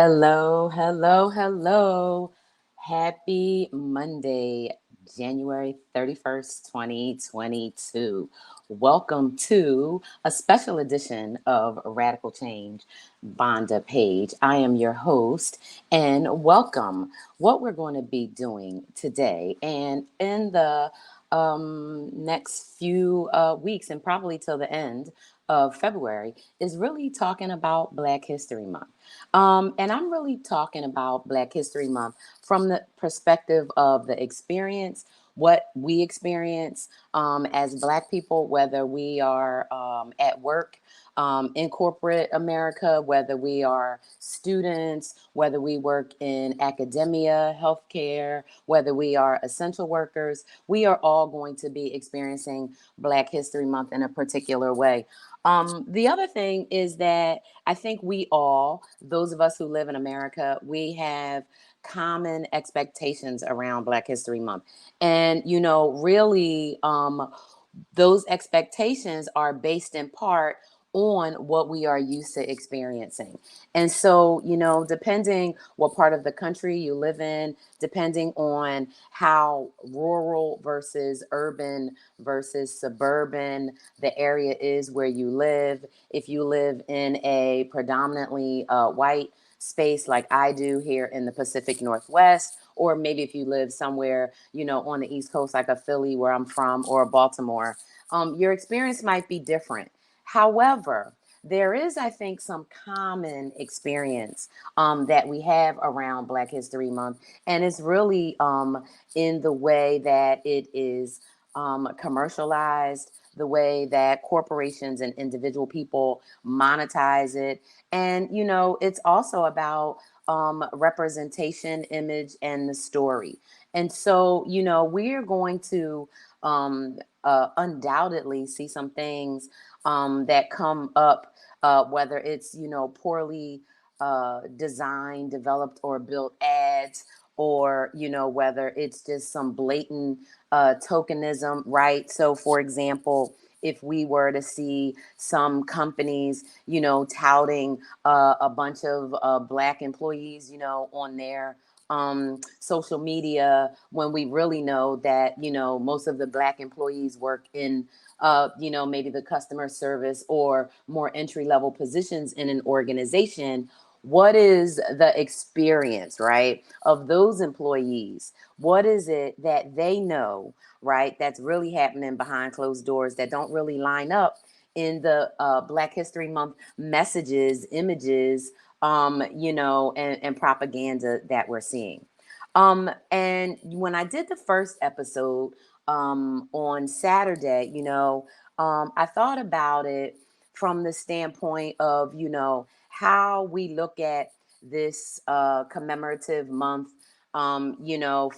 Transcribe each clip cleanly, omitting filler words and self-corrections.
Hello, hello, hello. Happy Monday, January 31st, 2022. Welcome to a special edition of Radical Change Vonda page. I am your host and welcome. What we're going to be doing today and in the next few weeks and probably till the end of February is really talking about Black History Month. And I'm really talking about Black History Month from the perspective of the experience, what we experience as Black people, whether we are at work in corporate America, whether we are students, whether we work in academia, healthcare, whether we are essential workers, we are all going to be experiencing Black History Month in a particular way. The other thing is that I think we all, those of us who live in America, we have common expectations around Black History Month. And, really, those expectations are based in part on what we are used to experiencing. And so, depending what part of the country you live in, depending on how rural versus urban versus suburban the area is where you live, if you live in a predominantly white space like I do here in the Pacific Northwest, or maybe if you live somewhere, on the East Coast, like a Philly where I'm from, or Baltimore, your experience might be different. However, there is, I think, some common experience that we have around Black History Month, and it's really in the way that it is commercialized, the way that corporations and individual people monetize it. And, it's also about representation, image, and the story. And so, we're going to undoubtedly see some things that come up, whether it's, poorly designed, developed, or built ads, or, whether it's just some blatant tokenism, right? So, for example, if we were to see some companies, touting a bunch of Black employees, on their social media, when we really know that, most of the Black employees work in, maybe the customer service or more entry level positions in an organization. What is the experience, right, of those employees? What is it that they know, right, that's really happening behind closed doors that don't really line up in the Black History Month messages, images, and propaganda that we're seeing? And when I did the first episode on Saturday, I thought about it from the standpoint of, how we look at this commemorative month,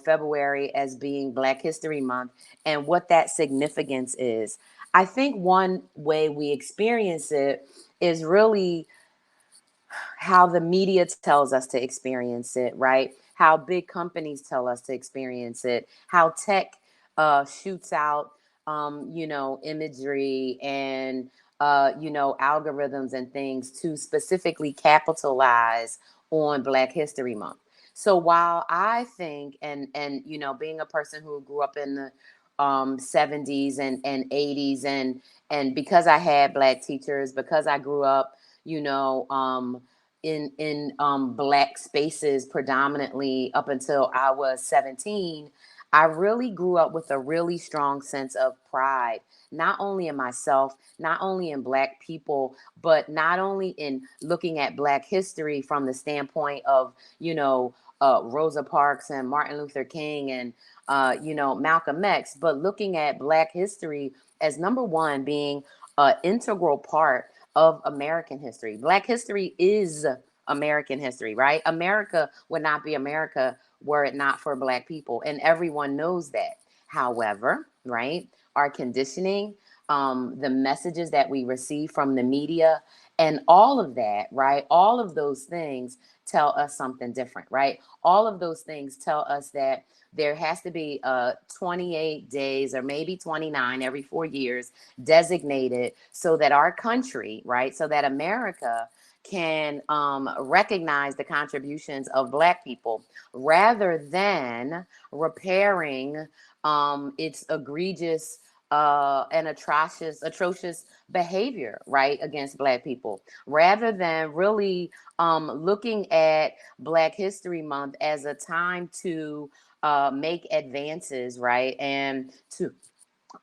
February as being Black History Month and what that significance is. I think one way we experience it is really how the media tells us to experience it, right? How big companies tell us to experience it, how tech shoots out, imagery and, algorithms and things to specifically capitalize on Black History Month. So while I think, and being a person who grew up in the 70s and 80s, and because I had Black teachers, because I grew up, you know, um, in Black spaces predominantly up until I was 17, I really grew up with a really strong sense of pride, not only in myself, not only in Black people, but not only in looking at Black history from the standpoint of, Rosa Parks and Martin Luther King and, Malcolm X, but looking at Black history as number one being an integral part of American history. Black history is American history, right? America would not be America were it not for Black people. And everyone knows that. However, right, our conditioning, the messages that we receive from the media, and all of that, right? All of those things tell us something different, right? All of those things tell us that there has to be 28 days or maybe 29 every 4 years designated so that our country, right, so that America can recognize the contributions of Black people rather than repairing its egregious and atrocious behavior, right, against Black people, rather than really looking at Black History Month as a time to make advances, right, and to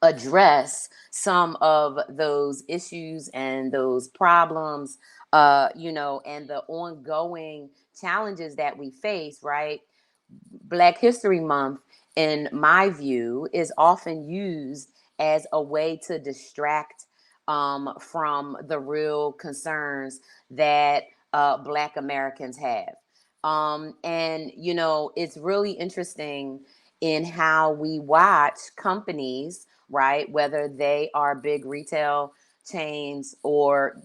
address some of those issues and those problems, and the ongoing challenges that we face, right? Black History Month, in my view, is often used as a way to distract from the real concerns that Black Americans have. And it's really interesting in how we watch companies, right? Whether they are big retail chains or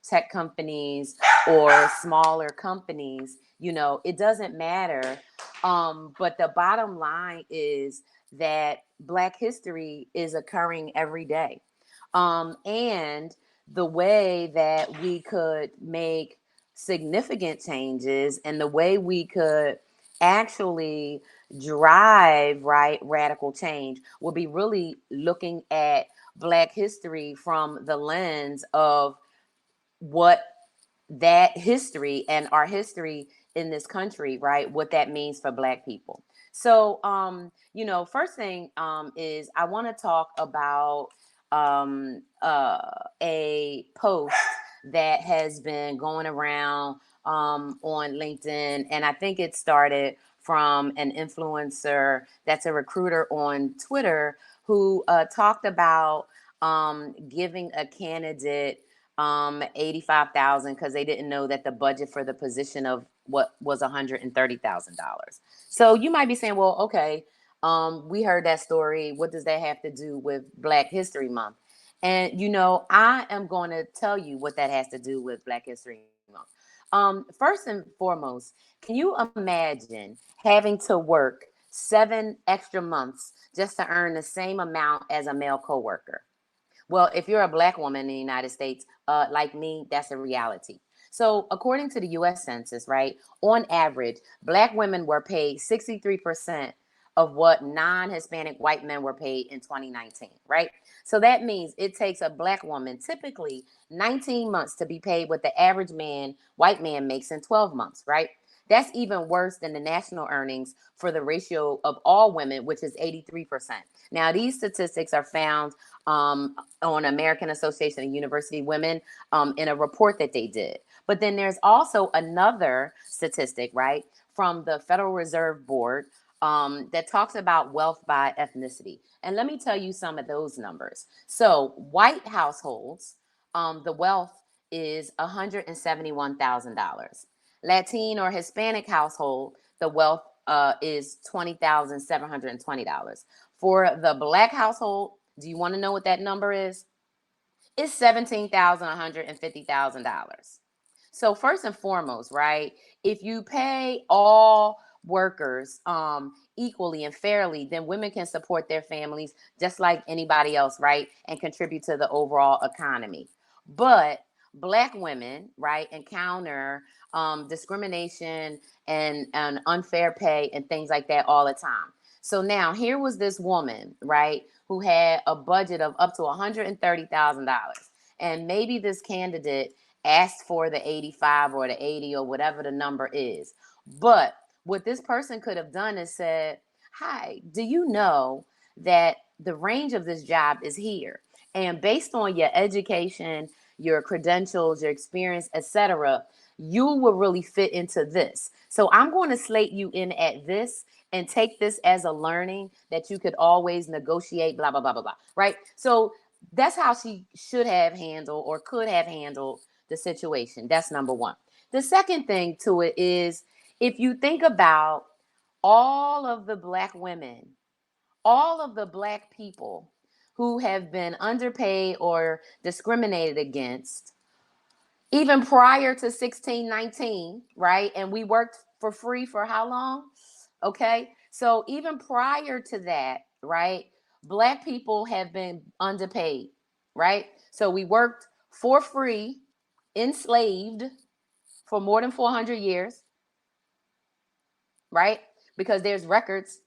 tech companies or smaller companies, it doesn't matter. But the bottom line is that Black history is occurring every day. And the way that we could make significant changes and the way we could actually drive right radical change will be really looking at Black history from the lens of what that history and our history in this country, right? What that means for Black people. So, first thing is I want to talk about a post that has been going around on LinkedIn, and I think it started from an influencer that's a recruiter on Twitter who talked about giving a candidate 85,000 because they didn't know that the budget for the position of what was $130,000. So you might be saying, well, okay, we heard that story. What does that have to do with Black History Month? And I am going to tell you what that has to do with Black History Month. First and foremost, can you imagine having to work 7 extra months just to earn the same amount as a male coworker? Well, if you're a Black woman in the United States, like me, that's a reality. So, according to the US Census, right, on average, Black women were paid 63% of what non Hispanic white men were paid in 2019, right? So, that means it takes a Black woman typically 19 months to be paid what the average white man, makes in 12 months, right? That's even worse than the national earnings for the ratio of all women, which is 83%. Now, these statistics are found on American Association of University Women in a report that they did. But then there's also another statistic, right, from the Federal Reserve Board that talks about wealth by ethnicity. And let me tell you some of those numbers. So, white households, the wealth is $171,000. Latine or Hispanic household, the wealth is $20,720. For the Black household, do you want to know what that number is? It's $17,150,000. So first and foremost, right? If you pay all workers equally and fairly, then women can support their families just like anybody else, right? And contribute to the overall economy. But Black women, right, encounter discrimination and unfair pay and things like that all the time. So now here was this woman, right, who had a budget of up to $130,000. And maybe this candidate asked for the 85 or the 80 or whatever the number is. But what this person could have done is said, "Hi, do you know that the range of this job is here? And based on your education, your credentials, your experience, etc., you will really fit into this. So I'm going to slate you in at this and take this as a learning that you could always negotiate, blah, blah, blah, blah, blah." Right? So that's how she should have handled or could have handled the situation. That's number one. The second thing to it is if you think about all of the Black women, all of the Black people who have been underpaid or discriminated against, even prior to 1619, right? And we worked for free for how long? Okay. So even prior to that, right? Black people have been underpaid, right? So we worked for free, enslaved, for more than 400 years, right? Because there's records.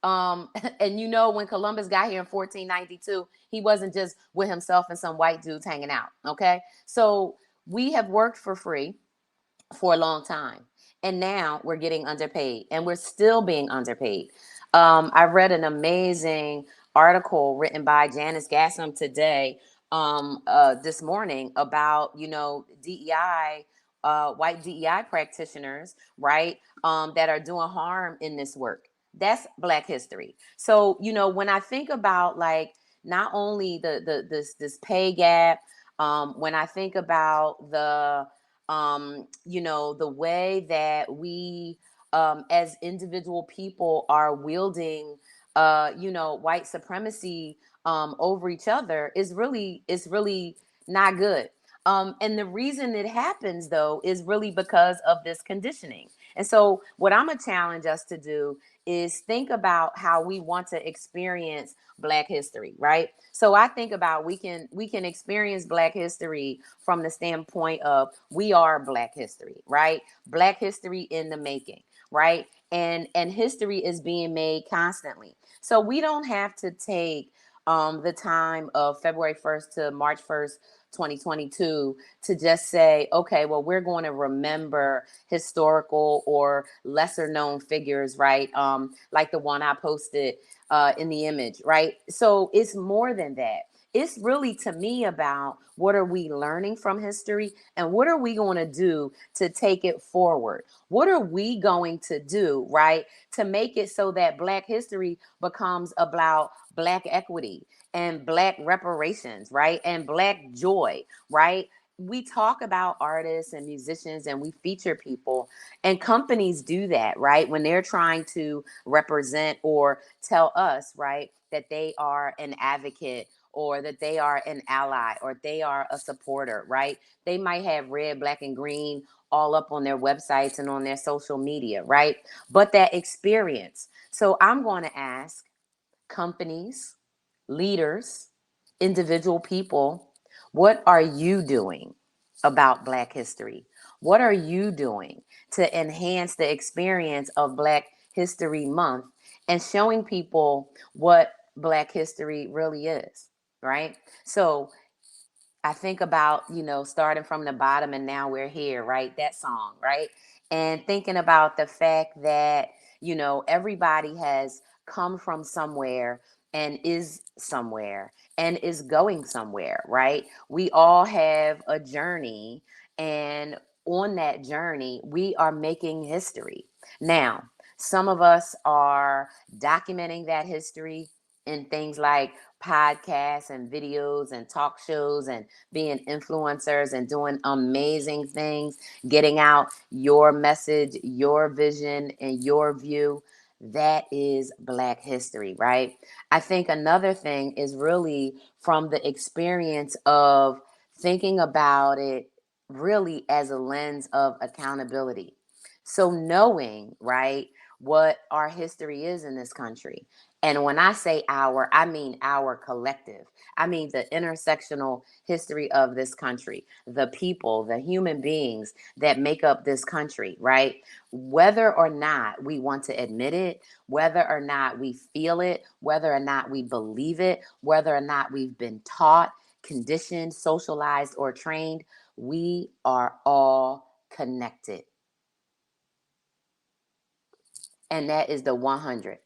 And when Columbus got here in 1492, he wasn't just with himself and some white dudes hanging out. Okay. So we have worked for free for a long time. And now we're getting underpaid and we're still being underpaid. I read an amazing article written by Janice Gassam today, this morning, about, DEI, white DEI practitioners, right, that are doing harm in this work. That's Black history. So, when I think about, like, not only this pay gap, when I think about the way that we, as individual people, are wielding, white supremacy, over each other, is really not good. And the reason it happens, though, is really because of this conditioning. And so, what I'm gonna challenge us to do is think about how we want to experience Black history, right? So I think about, we can experience Black history from the standpoint of, we are Black history, right? Black history in the making, right? And history is being made constantly. So we don't have to take the time of February 1st to March 1st, 2022, to just say, okay, well, we're going to remember historical or lesser known figures, right? Like the one I posted in the image, right? So it's more than that. It's really, to me, about what are we learning from history and what are we going to do to take it forward? What are we going to do, right, to make it so that Black history becomes about Black equity and Black reparations, right, and Black joy, right? We talk about artists and musicians and we feature people, and companies do that, right, when they're trying to represent or tell us, right, that they are an advocate or that they are an ally or they are a supporter, right? They might have red, black, and green all up on their websites and on their social media, right? But that experience. So I'm going to ask companies, leaders, individual people, what are you doing about Black history? What are you doing to enhance the experience of Black History Month and showing people what Black history really is, right? So I think about, starting from the bottom and now we're here, right? That song, right? And thinking about the fact that, everybody has come from somewhere and is somewhere and is going somewhere, right? We all have a journey, and on that journey, we are making history. Now, some of us are documenting that history in things like podcasts and videos and talk shows and being influencers and doing amazing things, getting out your message, your vision, and your view. That is Black history, right? I think another thing is really from the experience of thinking about it really as a lens of accountability. So knowing, right, what our history is in this country. And when I say our, I mean our collective. I mean the intersectional history of this country, the people, the human beings that make up this country, right? Whether or not we want to admit it, whether or not we feel it, whether or not we believe it, whether or not we've been taught, conditioned, socialized, or trained, we are all connected. And that is the 100.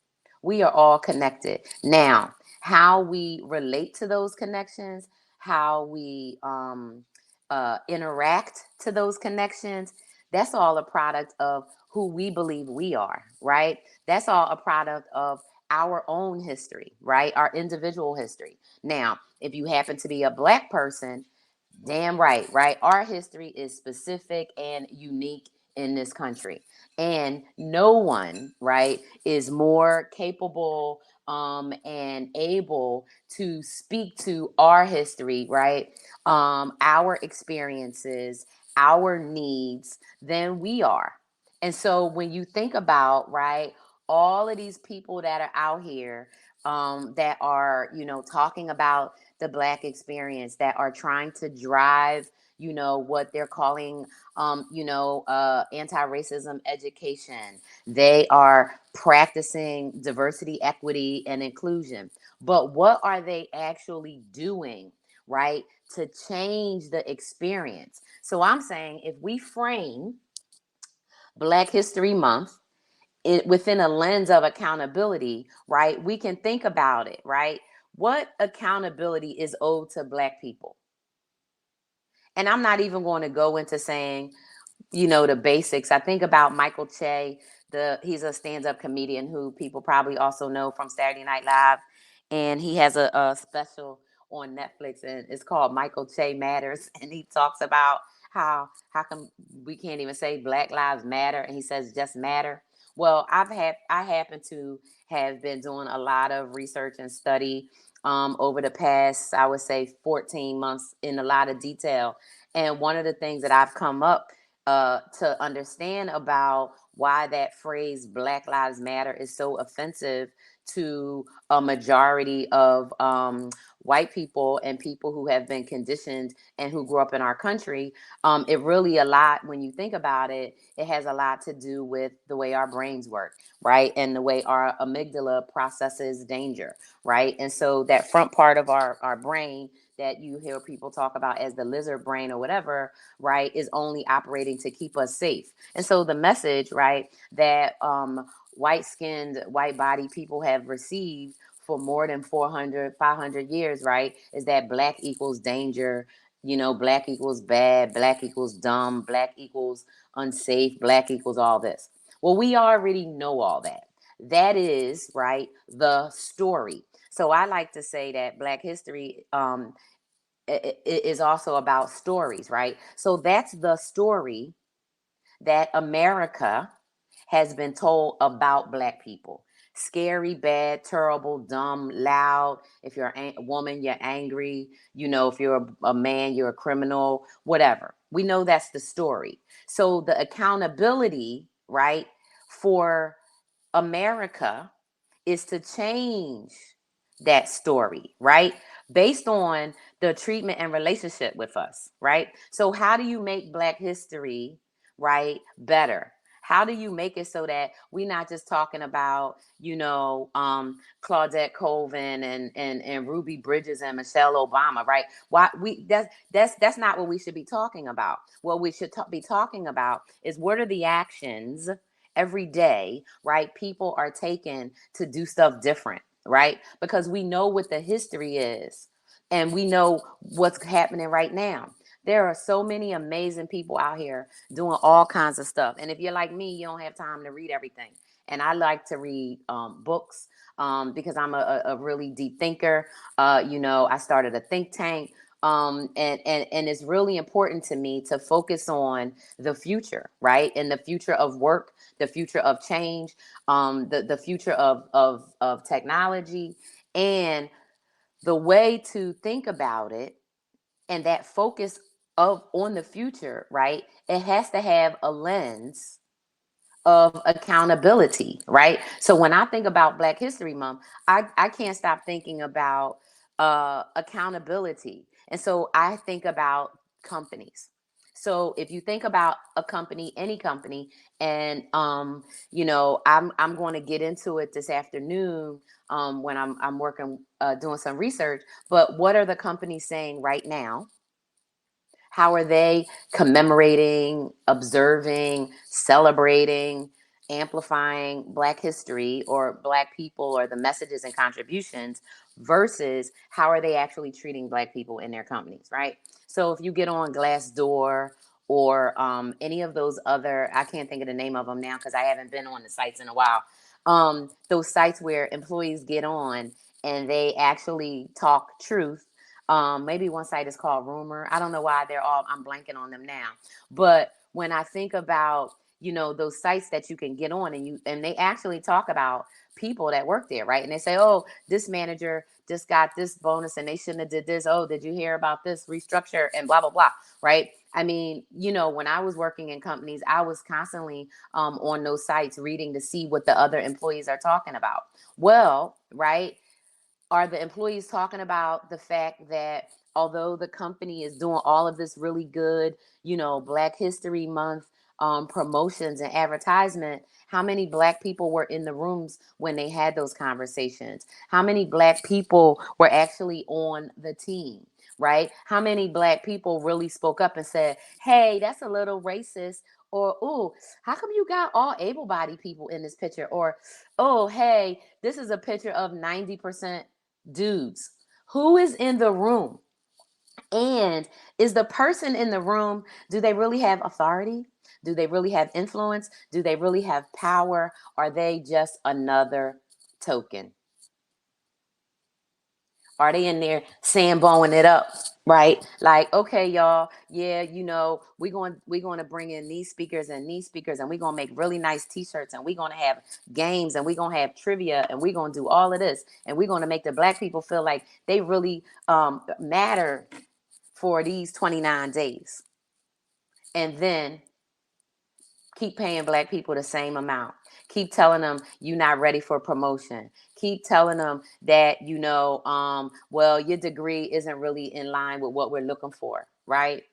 We are all connected. Now, how we relate to those connections, how we interact to those connections, that's all a product of who we believe we are, right? That's all a product of our own history, right? Our individual history. Now, if you happen to be a Black person, damn right, right? Our history is specific and unique in this country. And no one, right, is more capable and able to speak to our history, right? Our experiences, our needs than we are. And so when you think about, right, all of these people that are out here, that are, talking about the Black experience, that are trying to drive, what they're calling, anti-racism education. They are practicing diversity, equity, and inclusion. But what are they actually doing, right, to change the experience? So I'm saying if we frame Black History Month within a lens of accountability, right, we can think about it, right? What accountability is owed to Black people? And I'm not even going to go into saying, the basics. I think about Michael Che. He's a stand-up comedian who people probably also know from Saturday Night Live, and he has a special on Netflix, and it's called Michael Che Matters, and he talks about how come we can't even say Black Lives Matter, and he says just matter. Well, I happen to have been doing a lot of research and study over the past, I would say, 14 months in a lot of detail, and one of the things that I've come up to understand about why that phrase Black Lives Matter is so offensive to a majority of white people and people who have been conditioned and who grew up in our country. It really a lot, when you think about it, it has a lot to do with the way our brains work, right? And the way our amygdala processes danger, right? And so that front part of our brain that you hear people talk about as the lizard brain or whatever, right, is only operating to keep us safe. And so the message, right, that white skinned, white body people have received for more than 400, 500 years, right, is that Black equals danger, Black equals bad, Black equals dumb, Black equals unsafe, Black equals all this. Well, we already know all that. That is, right, the story. So I like to say that Black history it is also about stories, right? So that's the story that America has been told about Black people. Scary, bad, terrible, dumb, loud. If you're a woman, you're angry. If you're a man, you're a criminal, whatever. We know that's the story. So the accountability, right, for America is to change that story, right? Based on the treatment and relationship with us, right? So, how do you make Black history, right, better? How do you make it so that we're not just talking about, Claudette Colvin and Ruby Bridges and Michelle Obama, right? Why that's not what we should be talking about. What we should be talking about is what are the actions every day, right? People are taking to do stuff different, right? Because we know what the history is and we know what's happening right now. There are so many amazing people out here doing all kinds of stuff. And if you're like me, you don't have time to read everything. And I like to read books because I'm a really deep thinker. I started a think tank. And it's really important to me to focus on the future, right? And the future of work, the future of change, the future of technology, and the way to think about it, and that focus of on the future, right? It has to have a lens of accountability, right? So when I think about Black History Month, I can't stop thinking about accountability. And so I think about companies. So if you think about a company, any company, and I'm going to get into it this afternoon when I'm working doing some research. But what are the companies saying right now? How are they commemorating, observing, celebrating, amplifying Black history or Black people or the messages and contributions versus how are they actually treating Black people in their companies, right? So if you get on Glassdoor or any of those other, I can't think of the name of them now because I haven't been on the sites in a while. Those sites where employees get on and they actually talk truth. Maybe one site is called Rumor. I don't know why I'm blanking on them now. But when I think about, those sites that you can get on and they actually talk about people that work there, right? And they say, oh, this manager just got this bonus and they shouldn't have did this. Oh, did you hear about this restructure and blah, blah, blah, right? I mean, when I was working in companies, I was constantly on those sites reading to see what the other employees are talking about. Well, right, Are the employees talking about the fact that although the company is doing all of this really good, Black History Month promotions and advertisement, how many Black people were in the rooms when they had those conversations? How many Black people were actually on the team? Right? How many Black people really spoke up and said, hey, that's a little racist? Or, ooh, how come you got all able bodied people in this picture? Or, oh, hey, this is a picture of 90% dudes. Who is in the room? And is the person in the room, do they really have authority? Do they really have influence? Do they really have power? Are they just another token? Are they in there sandboning it up? Right? Like, okay, y'all, yeah, we're going to bring in these speakers and these speakers, and we're going to make really nice t-shirts, and we're going to have games, and we're going to have trivia, and we're going to do all of this, and we're going to make the Black people feel like they really matter for these 29 days. And then keep paying Black people the same amount. Keep telling them you're not ready for promotion. Keep telling them that, well, your degree isn't really in line with what we're looking for, right?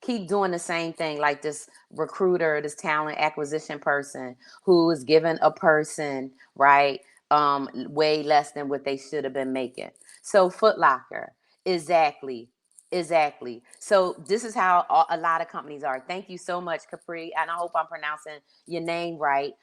Keep doing the same thing, like this recruiter, this talent acquisition person who is giving a person, right, way less than what they should have been making. So Foot Locker, exactly. Exactly. So this is how a lot of companies are. Thank you so much, Capri, and I hope I'm pronouncing your name right.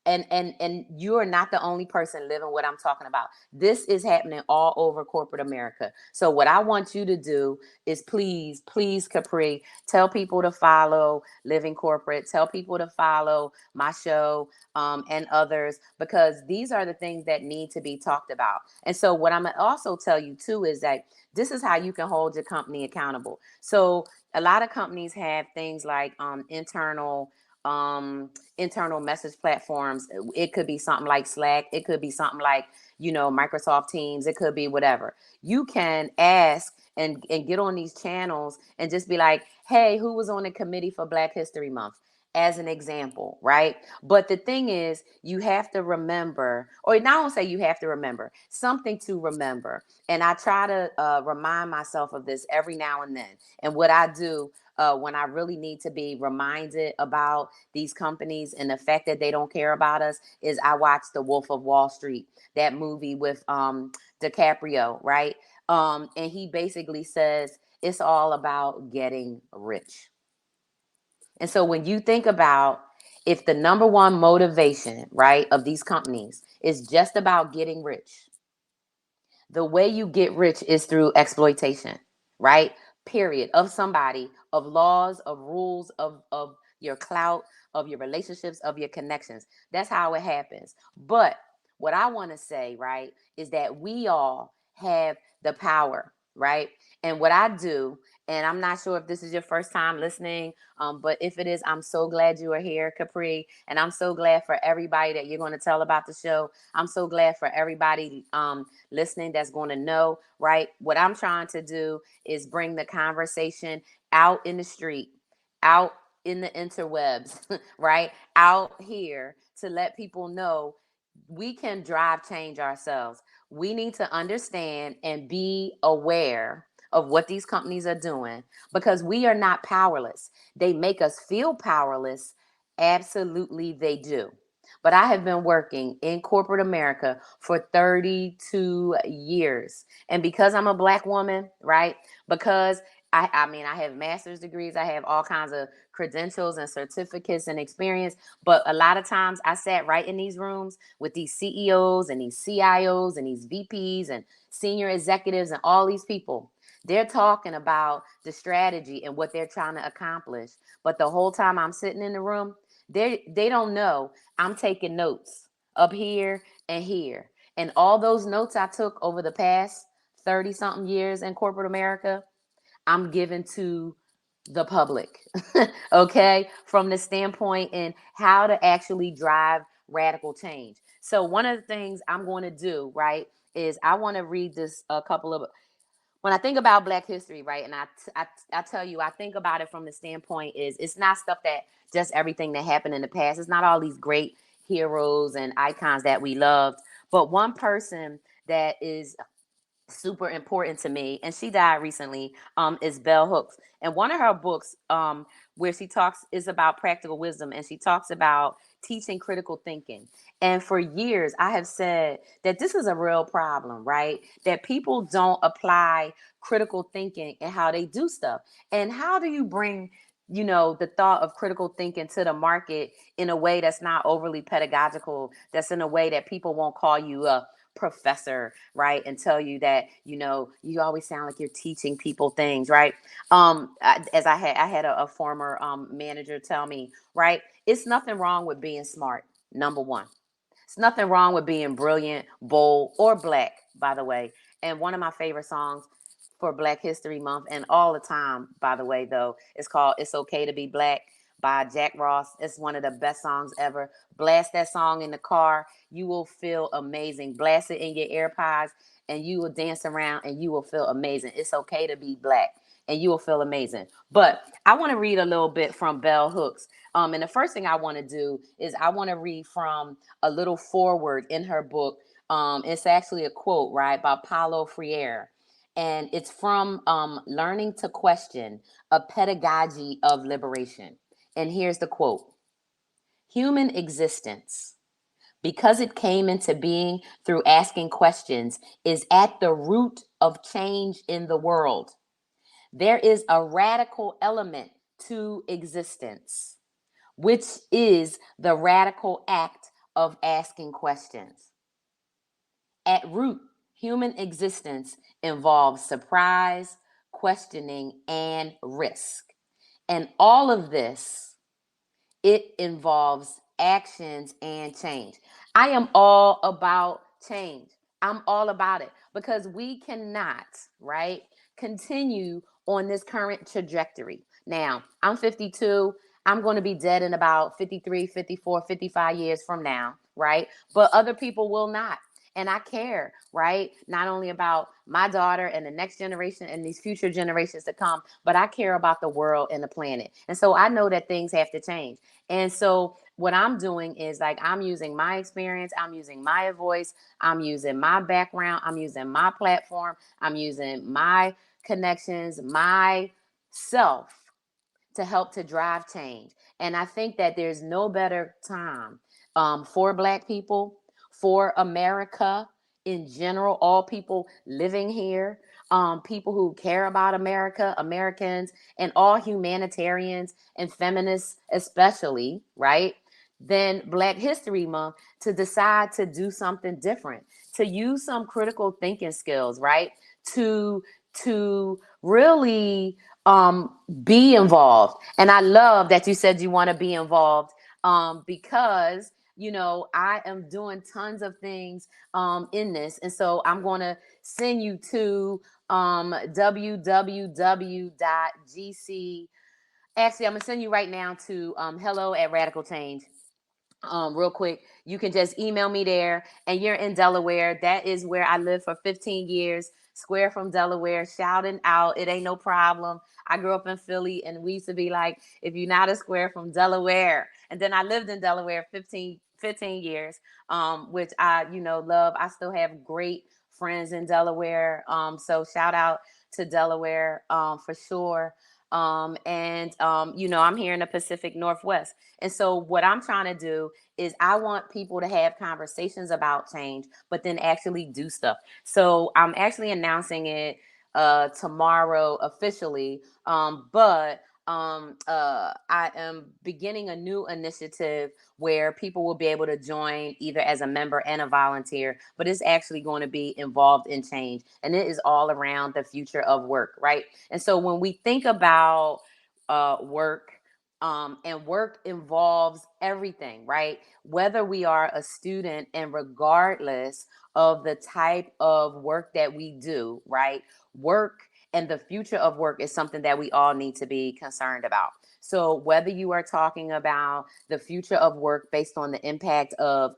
And you are not the only person living what I'm talking about. This is happening all over corporate America. So what I want you to do is please, please, Capri, tell people to follow Living Corporate. Tell people to follow my show and others, because these are the things that need to be talked about. And so what I'm gonna also tell you too is that this is how you can hold your company accountable. So a lot of companies have things like internal message platforms. It could be something like Slack. It could be something like, Microsoft Teams. It could be whatever. You can ask and get on these channels and just be like, hey, who was on the committee for Black History Month? As an example, right? But the thing is, you have to remember, or not only say you have to remember, something to remember. And I try to remind myself of this every now and then. And what I do when I really need to be reminded about these companies and the fact that they don't care about us is I watch The Wolf of Wall Street, that movie with DiCaprio, right? And he basically says it's all about getting rich. And so when you think about, if the number one motivation, right, of these companies is just about getting rich, the way you get rich is through exploitation, right? Period. Of somebody, of laws, of rules, of your clout, of your relationships, of your connections. That's how it happens. But what I want to say, right, is that we all have the power, right? And what I do, and I'm not sure if this is your first time listening, but if it is, I'm so glad you are here, Capri. And I'm so glad for everybody that you're going to tell about the show. I'm so glad for everybody listening that's going to know, right? What I'm trying to do is bring the conversation out in the street, out in the interwebs, right? Out here to let people know we can drive change ourselves. We need to understand and be aware of what these companies are doing, because we are not powerless. They make us feel powerless. Absolutely, they do. But I have been working in corporate America for 32 years. And because I'm a Black woman, right? Because I mean, I have master's degrees, I have all kinds of credentials and certificates and experience. But a lot of times I sat right in these rooms with these CEOs and these CIOs and these VPs and senior executives and all these people. They're talking about the strategy and what they're trying to accomplish. But the whole time I'm sitting in the room, they don't know I'm taking notes up here and here. And all those notes I took over the past 30 something years in corporate America, I'm giving to the public. Okay, from the standpoint in how to actually drive radical change. So one of the things I'm going to do, right, is I want to read this a couple of, when I think about Black history, right, and I tell you, I think about it from the standpoint is it's not stuff that just everything that happened in the past. It's not all these great heroes and icons that we loved, but one person that is super important to me, and she died recently, is Bell Hooks. And one of her books, where she talks, is about practical wisdom, and she talks about teaching critical thinking. And for years I have said that this is a real problem, right? That people don't apply critical thinking and how they do stuff. And how do you bring, the thought of critical thinking to the market in a way that's not overly pedagogical, that's in a way that people won't call you a professor, right, and tell you that, you always sound like you're teaching people things, right? As I had a former manager tell me, right, it's nothing wrong with being smart. Number one, it's nothing wrong with being brilliant, bold, or black, by the way. And one of my favorite songs for Black History Month and all the time, by the way, though, it's called "It's Okay to Be Black" by Jack Ross. It's one of the best songs ever. Blast that song in the car. You will feel amazing. Blast it in your AirPods and you will dance around and you will feel amazing. It's okay to be black and you will feel amazing. But I want to read a little bit from Bell Hooks. And the first thing I want to do is I want to read from a little foreword in her book. It's actually a quote, right, by Paulo Freire. And it's from Learning to Question, a Pedagogy of Liberation. And here's the quote: Human existence, because it came into being through asking questions, is at the root of change in the world. There is a radical element to existence, which is the radical act of asking questions. At root, human existence involves surprise, questioning, and risk. And all of this, it involves actions and change. I am all about change. I'm all about it because we cannot, right, continue on this current trajectory. Now, I'm 52. I'm going to be dead in about 53, 54, 55 years from now, right? But other people will not. And I care, right? Not only about my daughter and the next generation and these future generations to come, but I care about the world and the planet. And so I know that things have to change. And so what I'm doing is, like, I'm using my experience, I'm using my voice, I'm using my background, I'm using my platform, I'm using my connections, myself to help to drive change. And I think that there's no better time for Black people, for America in general, all people living here, people who care about America, Americans, and all humanitarians and feminists, especially, right? Than Black History Month to decide to do something different, to use some critical thinking skills, right? To really be involved. And I love that you said you want to be involved, because I am doing tons of things in this. And so I'm going to send you to www.gc. Actually, I'm going to send you right now to hello at Radical Change. Real quick, you can just email me there, and you're in Delaware. That is where I lived for 15 years. Square from Delaware, shouting out. It ain't no problem. I grew up in Philly, and we used to be like, if you're not a square from Delaware. And then I lived in Delaware 15 years, which I, love. I still have great friends in Delaware. So shout out to Delaware for sure. I'm here in the Pacific Northwest. And so what I'm trying to do is I want people to have conversations about change, but then actually do stuff. So I'm actually announcing it tomorrow officially. But I am beginning a new initiative where people will be able to join either as a member and a volunteer, but it's actually going to be involved in change. And it is all around the future of work, right? And so when we think about work, and work involves everything, right? Whether we are a student and regardless of the type of work that we do, right? Work and the future of work is something that we all need to be concerned about. So whether you are talking about the future of work based on the impact of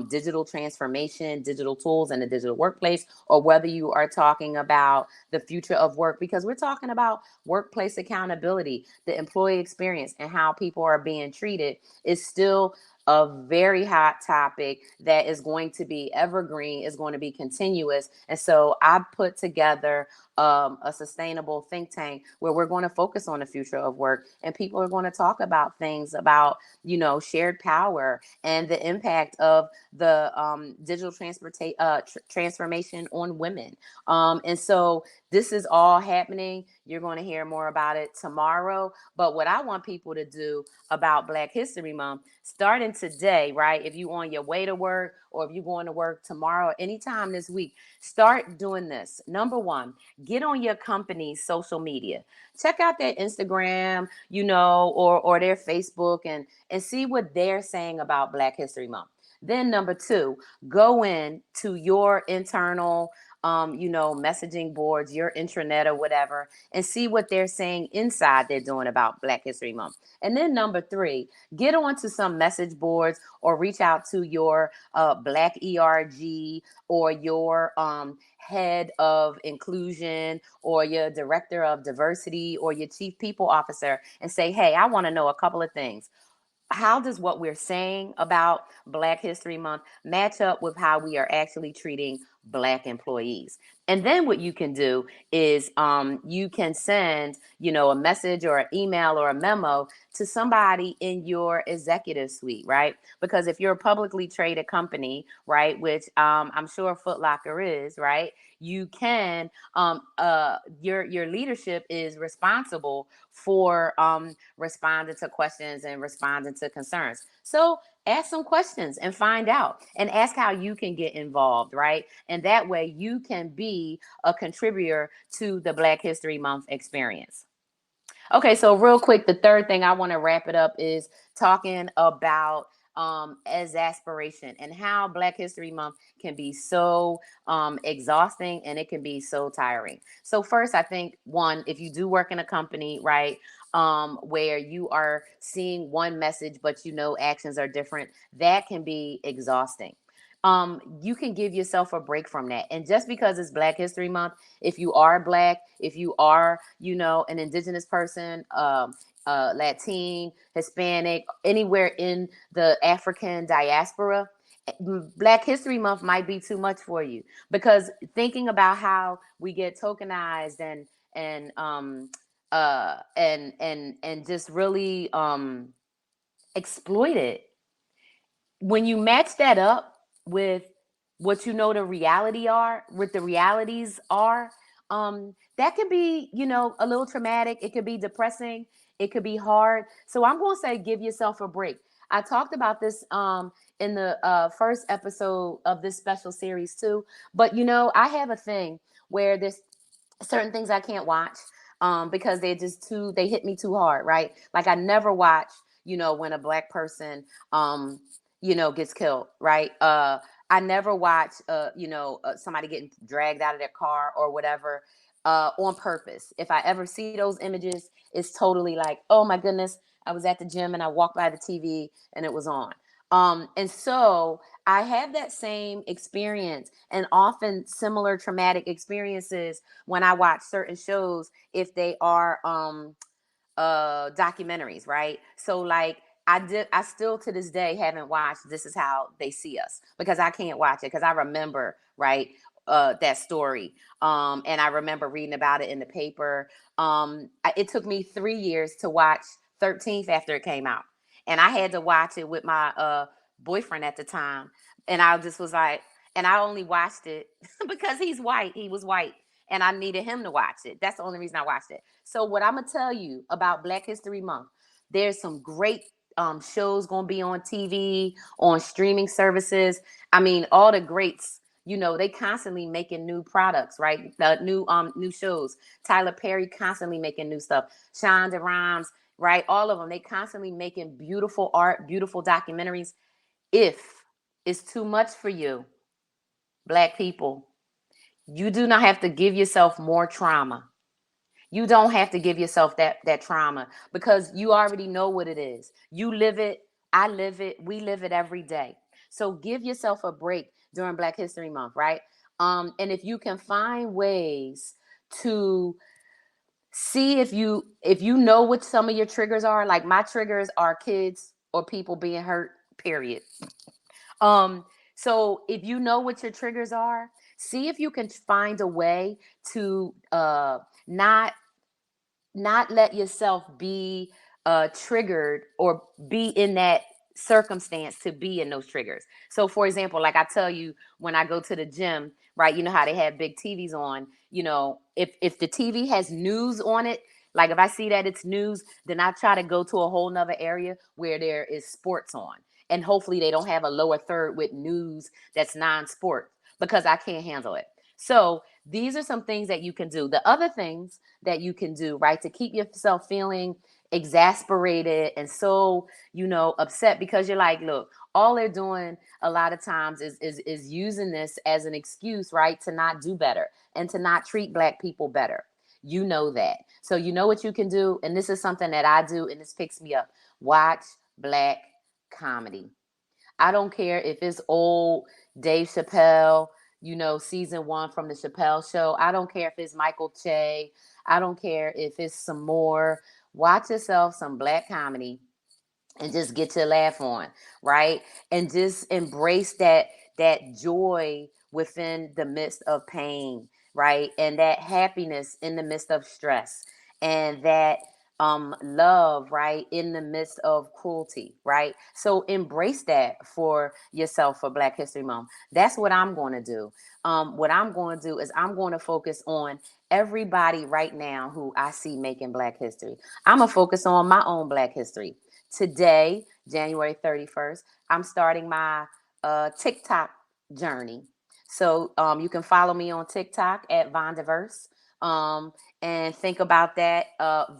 digital transformation, digital tools, and the digital workplace, or whether you are talking about the future of work, because we're talking about workplace accountability, the employee experience, and how people are being treated is still a very hot topic that is going to be evergreen, is going to be continuous. And so I put together a sustainable think tank where we're going to focus on the future of work, and people are going to talk about things about, shared power and the impact of the digital transformation on women. And so this is all happening. You're going to hear more about it tomorrow. But what I want people to do about Black History Month, starting today, right? If you on your way to work, or if you're going to work tomorrow, anytime this week, start doing this. Number one, get on your company's social media. Check out their Instagram, or their Facebook, and see what they're saying about Black History Month. Then number two, go in to your internal messaging boards, your intranet or whatever, and see what they're saying inside they're doing about Black History Month. And then number three, get onto some message boards or reach out to your Black ERG, or your head of inclusion, or your director of diversity, or your chief people officer, and say, hey, I want to know a couple of things. How does what we're saying about Black History Month match up with how we are actually treating Black employees? And then what you can do is you can send, a message or an email or a memo to somebody in your executive suite, right? Because if you're a publicly traded company, right, which I'm sure Foot Locker is, right, you can your leadership is responsible for responding to questions and responding to concerns. So ask some questions and find out, and ask how you can get involved, right? And that way you can be a contributor to the Black History Month experience. Okay, so real quick, the third thing I want to wrap it up is talking about exasperation, and how Black History Month can be so exhausting, and it can be so tiring. So first, I think, one, if you do work in a company, right, where you are seeing one message, but actions are different, that can be exhausting. You can give yourself a break from that. And just because it's Black History Month, if you are Black, if you are, an Indigenous person, Latin, Hispanic, anywhere in the African diaspora, Black History Month might be too much for you, because thinking about how we get tokenized and just really exploited, when you match that up with what the reality are, what the realities are, that could be, a little traumatic. It could be depressing. It could be hard. So I'm going to say, give yourself a break. I talked about this in the first episode of this special series too. But I have a thing where there's certain things I can't watch because they hit me too hard, right? Like, I never watch, when a Black person gets killed, right? I never watch somebody getting dragged out of their car or whatever on purpose. If I ever see those images, it's totally like, oh my goodness, I was at the gym and I walked by the TV and it was on. And so I have that same experience, and often similar traumatic experiences, when I watch certain shows, if they are documentaries, right? So like, I still to this day haven't watched This Is How They See Us, because I can't watch it, because I remember, right, that story. And I remember reading about it in the paper. It took me 3 years to watch 13th after it came out, and I had to watch it with my boyfriend at the time. And I just was like, and I only watched it because he's white. He was white, and I needed him to watch it. That's the only reason I watched it. So what I'm gonna tell you about Black History Month, there's some great shows gonna be on TV, on streaming services. I mean, all the greats. They constantly making new products, right? New shows. Tyler Perry constantly making new stuff. Shonda Rhimes, right? All of them. They constantly making beautiful art, beautiful documentaries. If it's too much for you, Black people, you do not have to give yourself more trauma. You don't have to give yourself that trauma, because you already know what it is. You live it, I live it, we live it every day. So give yourself a break during Black History Month, right? And if you can find ways to see, if you know what some of your triggers are. Like, my triggers are kids or people being hurt, period. Um, so if you know what your triggers are, see if you can find a way to not not let yourself be triggered or be in that circumstance to be in those triggers. So for example, like I tell you, when I go to the gym, right, you know how they have big TVs on, if the TV has news on it, like if I see that it's news, then I try to go to a whole nother area where there is sports on. And hopefully they don't have a lower third with news that's non-sport, because I can't handle it. So these are some things that you can do. The other things that you can do, right, to keep yourself feeling exasperated and so, upset, because you're like, look, all they're doing a lot of times is using this as an excuse, right, to not do better and to not treat Black people better. You know that. So you know what you can do, and this is something that I do, and this picks me up. Watch Black comedy. I don't care if it's old Dave Chappelle, season one from the Chappelle show. I don't care if it's Michael Che. I don't care if it's some more. Watch yourself some Black comedy and just get your laugh on, right? And just embrace that joy within the midst of pain, right? And that happiness in the midst of stress, and that love, right, in the midst of cruelty, right? So embrace that for yourself for Black History Month. That's what I'm going to do. What I'm going to do is I'm going to focus on everybody right now who I see making Black history. I'm going to focus on my own Black history. Today, January 31st, I'm starting my TikTok journey. So you can follow me on TikTok at Vondaverse. Um, and think about that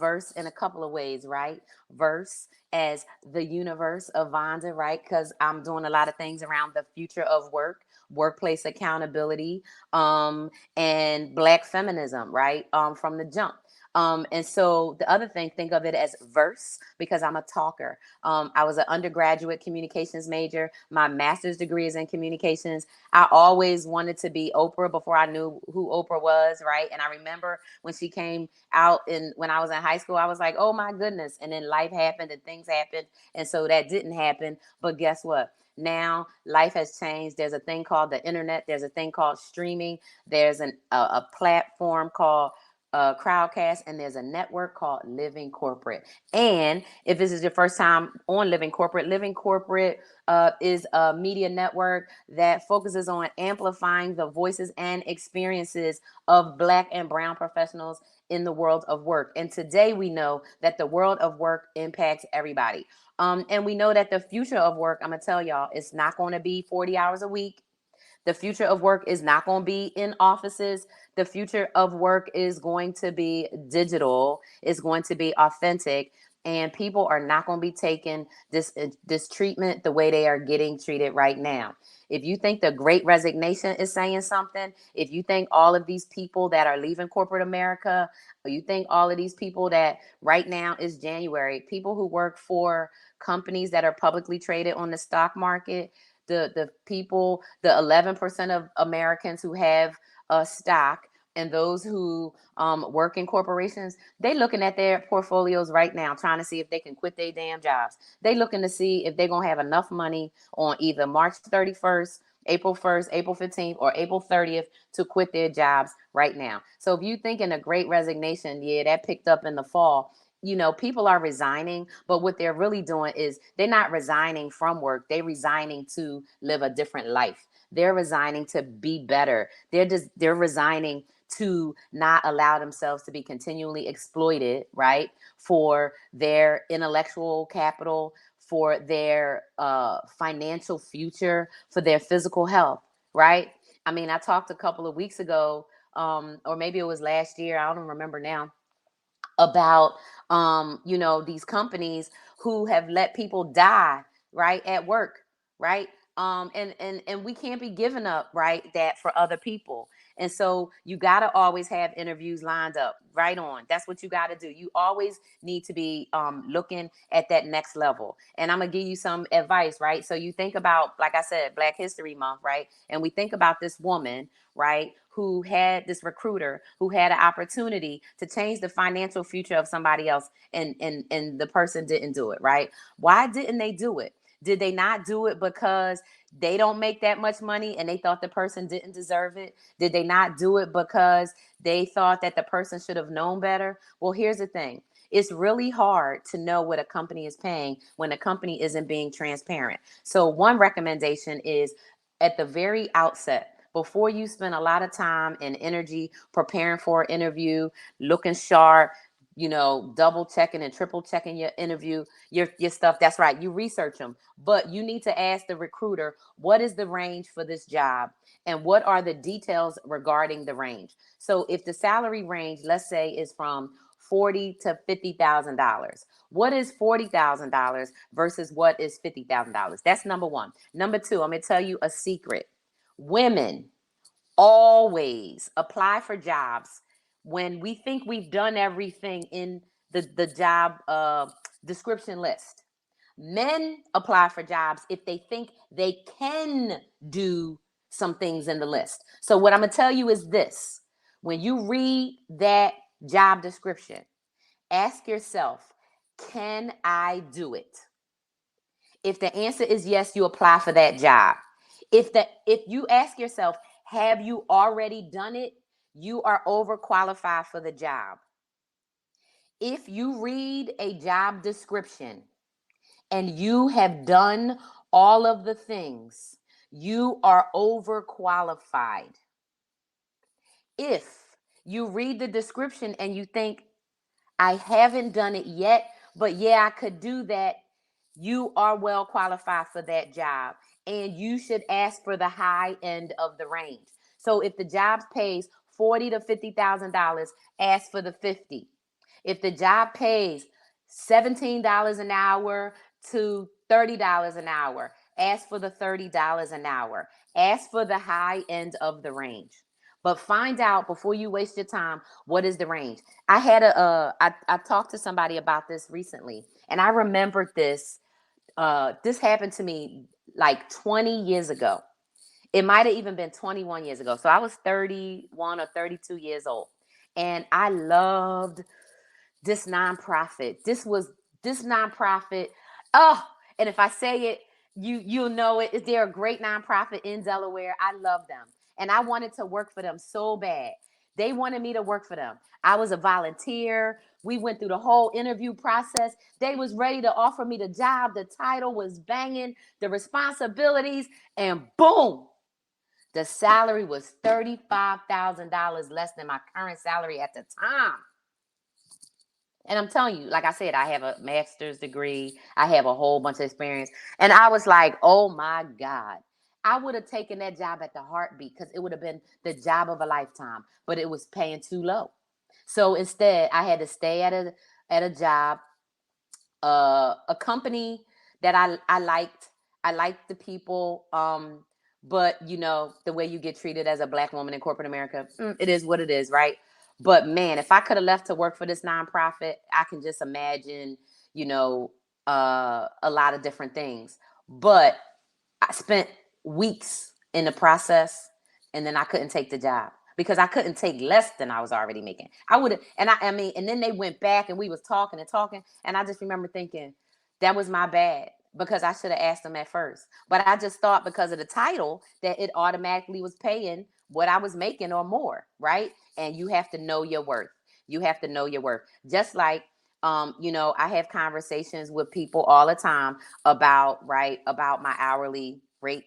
verse in a couple of ways, right? Verse as the universe of Vonda, right? Because I'm doing a lot of things around the future of work, workplace accountability, and Black feminism, right? From the jump. And so the other thing, think of it as verse, because I'm a talker. I was an undergraduate communications major. My master's degree is in communications. I always wanted to be Oprah before I knew who Oprah was, right? And I remember when she came out when I was in high school, I was like, oh my goodness. And then life happened and things happened. And so that didn't happen. But guess what? Now life has changed. There's a thing called the internet. There's a thing called streaming. There's a platform called Crowdcast, and there's a network called Living Corporate. And if this is your first time on Living Corporate is a media network that focuses on amplifying the voices and experiences of Black and brown professionals in the world of work. And today we know that the world of work impacts everybody. And we know that the future of work, I'm going to tell y'all, it's not going to be 40 hours a week. The future of work is not going to be in offices. The future of work is going to be digital. It's going to be authentic. And people are not going to be taking this treatment the way they are getting treated right now. If you think the Great Resignation is saying something, if you think all of these people that are leaving corporate America, or you think all of these people that right now is January, people who work for companies that are publicly traded on the stock market, the people, the 11% of Americans who have stock, and those who work in corporations, they looking at their portfolios right now, trying to see if they can quit their damn jobs. They looking to see if they're gonna have enough money on either March 31st, April 1st, April 15th, or April 30th to quit their jobs right now. So if you think in a Great Resignation, yeah, that picked up in the fall. People are resigning, but what they're really doing is they're not resigning from work. They're resigning to live a different life. They're resigning to be better. They're resigning to not allow themselves to be continually exploited, right? For their intellectual capital, for their financial future, for their physical health, right? I mean, I talked a couple of weeks ago, or maybe it was last year, I don't remember now, about these companies who have let people die right at work, right? And we can't be giving up right that for other people. And so you got to always have interviews lined up right on. That's what you got to do. You always need to be looking at that next level. And I'm gonna give you some advice, right? So you think about, like I said, Black History Month, right? And we think about this woman, right, who had this recruiter who had an opportunity to change the financial future of somebody else, and the person didn't do it, right? Why didn't they do it? Did they not do it because they don't make that much money and they thought the person didn't deserve it? Did they not do it because they thought that the person should have known better? Well, here's the thing. It's really hard to know what a company is paying when a company isn't being transparent. So one recommendation is, at the very outset, before you spend a lot of time and energy preparing for an interview, looking sharp, double checking and triple checking your interview, your stuff. That's right. You research them, but you need to ask the recruiter, what is the range for this job? And what are the details regarding the range? So if the salary range, let's say, is from $40,000 to $50,000, what is $40,000 versus what is $50,000? That's number one. Number two, I'm going to tell you a secret. Women always apply for jobs when we think we've done everything in the job description list. Men apply for jobs if they think they can do some things in the list. So what I'm going to tell you is this. When you read that job description, ask yourself, can I do it? If the answer is yes, you apply for that job. If you ask yourself, have you already done it? You are overqualified for the job. If you read a job description and you have done all of the things, you are overqualified. If you read the description and you think, I haven't done it yet, but yeah, I could do that, you are well qualified for that job. And you should ask for the high end of the range. So if the job pays $40,000 to $50,000, ask for the 50. If the job pays $17 an hour to $30 an hour, ask for the $30 an hour. Ask for the high end of the range. But find out before you waste your time, what is the range? I talked to somebody about this recently, and I remembered this. This happened to me like 20 years ago. It might have even been 21 years ago. So I was 31 or 32 years old, and I loved this nonprofit. This nonprofit. Oh, and if I say it, you'll know it. They're a great nonprofit in Delaware. I love them, and I wanted to work for them so bad. They wanted me to work for them. I was a volunteer. We went through the whole interview process. They was ready to offer me the job. The title was banging, the responsibilities, and boom, the salary was $35,000 less than my current salary at the time. And I'm telling you, like I said, I have a master's degree. I have a whole bunch of experience. And I was like, oh my God. I would have taken that job at the heartbeat because it would have been the job of a lifetime, but it was paying too low. So instead, I had to stay at a job, a company that I liked. I liked the people, but the way you get treated as a Black woman in corporate America, it is what it is, right? But man, if I could have left to work for this nonprofit, I can just imagine, a lot of different things. But I spent weeks in the process, and then I couldn't take the job because I couldn't take less than I was already making. I would have, and I mean, and then they went back and we was talking and talking, and I just remember thinking that was my bad because I should have asked them at first. But I just thought because of the title that it automatically was paying what I was making or more, right? And you have to know your worth. You have to know your worth. Just like I have conversations with people all the time about my hourly rate,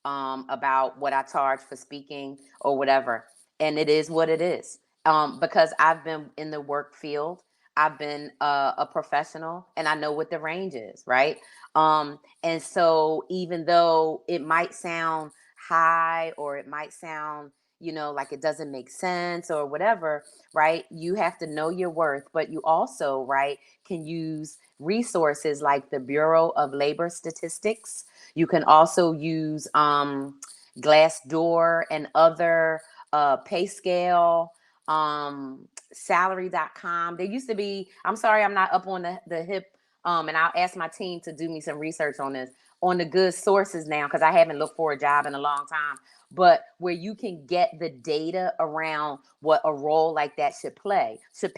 about what I charge for speaking or whatever. And it is what it is. Because I've been in the work field, I've been a professional, and I know what the range is, right? And so even though it might sound high or it might sound, like it doesn't make sense or whatever, right? You have to know your worth, but you also, right, can use resources like the Bureau of Labor Statistics. You can also use Glassdoor and other pay scale, salary.com. There used to be, I'm sorry, I'm not up on the hip. And I'll ask my team to do me some research on this, on the good sources now, because I haven't looked for a job in a long time. But where you can get the data around what a role like that should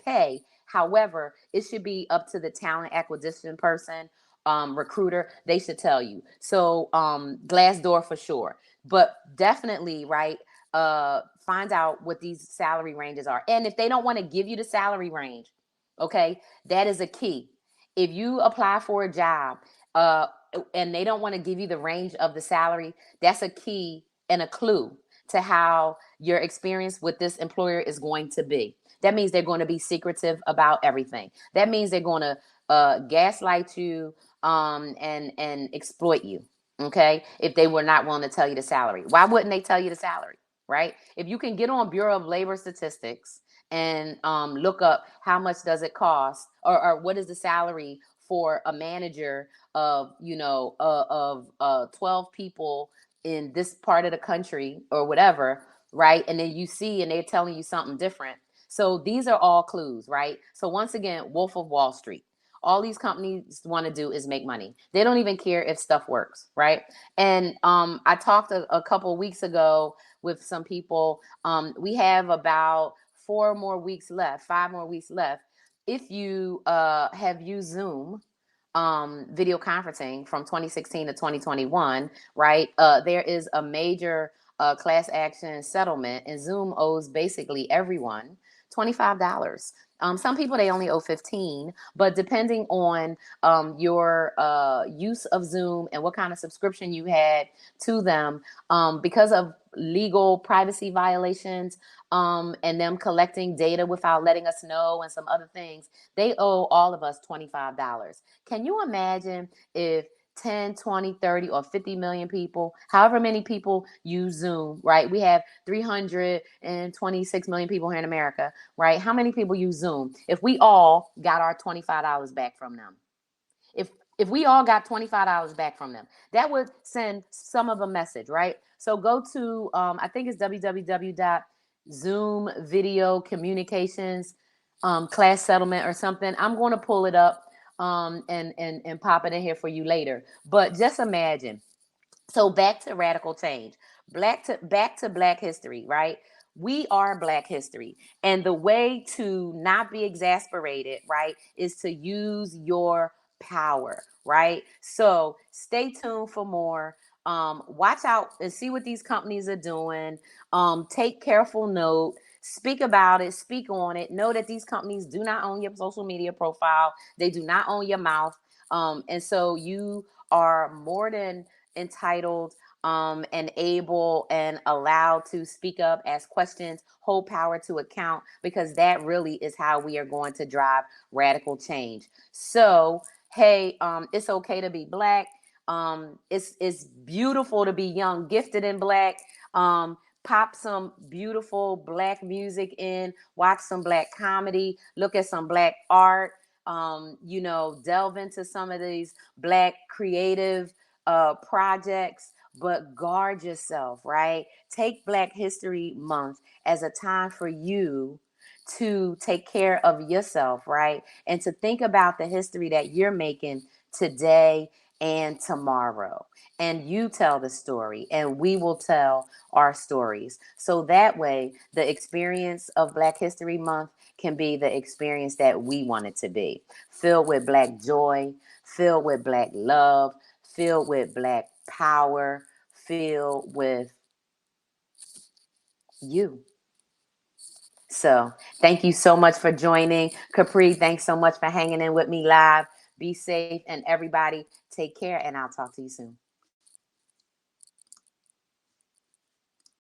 pay. However, it should be up to the talent acquisition person recruiter, they should tell you. So Glassdoor for sure, but definitely, right, find out what these salary ranges are. And if they don't want to give you the salary range, okay, that is a key. If you apply for a job uh, and they don't want to give you the range of the salary, that's a key and a clue to how your experience with this employer is going to be. That means they're going to be secretive about everything. That means they're going to gaslight you and exploit you. Okay, if they were not willing to tell you the salary, why wouldn't they tell you the salary? Right? If you can get on Bureau of Labor Statistics and look up how much does it cost, or what is the salary for a manager of 12 people in this part of the country or whatever, right? And then you see and they're telling you something different. So these are all clues, right? So once again, Wolf of Wall Street. All these companies want to do is make money. They don't even care if stuff works, right? And I talked a couple of weeks ago with some people. We have about 4 more weeks left, 5 more weeks left. If you have used Zoom video conferencing from 2016 to 2021, right? There is a major class action settlement, and Zoom owes basically everyone $25. Some people they only owe 15, but depending on your use of Zoom and what kind of subscription you had to them, because of legal privacy violations and them collecting data without letting us know and some other things, they owe all of us $25. Can you imagine if 10, 20, 30, or 50 million people, however many people use Zoom, right? We have 326 million people here in America, right? How many people use Zoom? If we all got our $25 back from them, if if we all got $25 back from them, that would send some of a message, right? So go to I think it's www.zoom video communications class settlement or something. I'm going to pull it up and pop it in here for you later. But just imagine. So back to radical change, back to Black history, right? We are Black history, and the way to not be exasperated, right, is to use your power, right? So stay tuned for more. Watch out and see what these companies are doing. Take careful note. Speak about it. Speak on it. Know that these companies do not own your social media profile. They do not own your mouth. And so you are more than entitled and able and allowed to speak up, ask questions, hold power to account, because that really is how we are going to drive radical change. So, hey, it's okay to be Black. It's beautiful to be young, gifted, and Black. Pop some beautiful Black music in, watch some Black comedy, look at some Black art. Delve into some of these Black creative projects, but guard yourself, right? Take Black History Month as a time for you to take care of yourself, right? And to think about the history that you're making today and tomorrow. And you tell the story, and we will tell our stories. So that way, the experience of Black History Month can be the experience that we want it to be, filled with Black joy, filled with Black love, filled with Black power, filled with you. So thank you so much for joining. Capri, thanks so much for hanging in with me live. Be safe, and everybody take care, and I'll talk to you soon.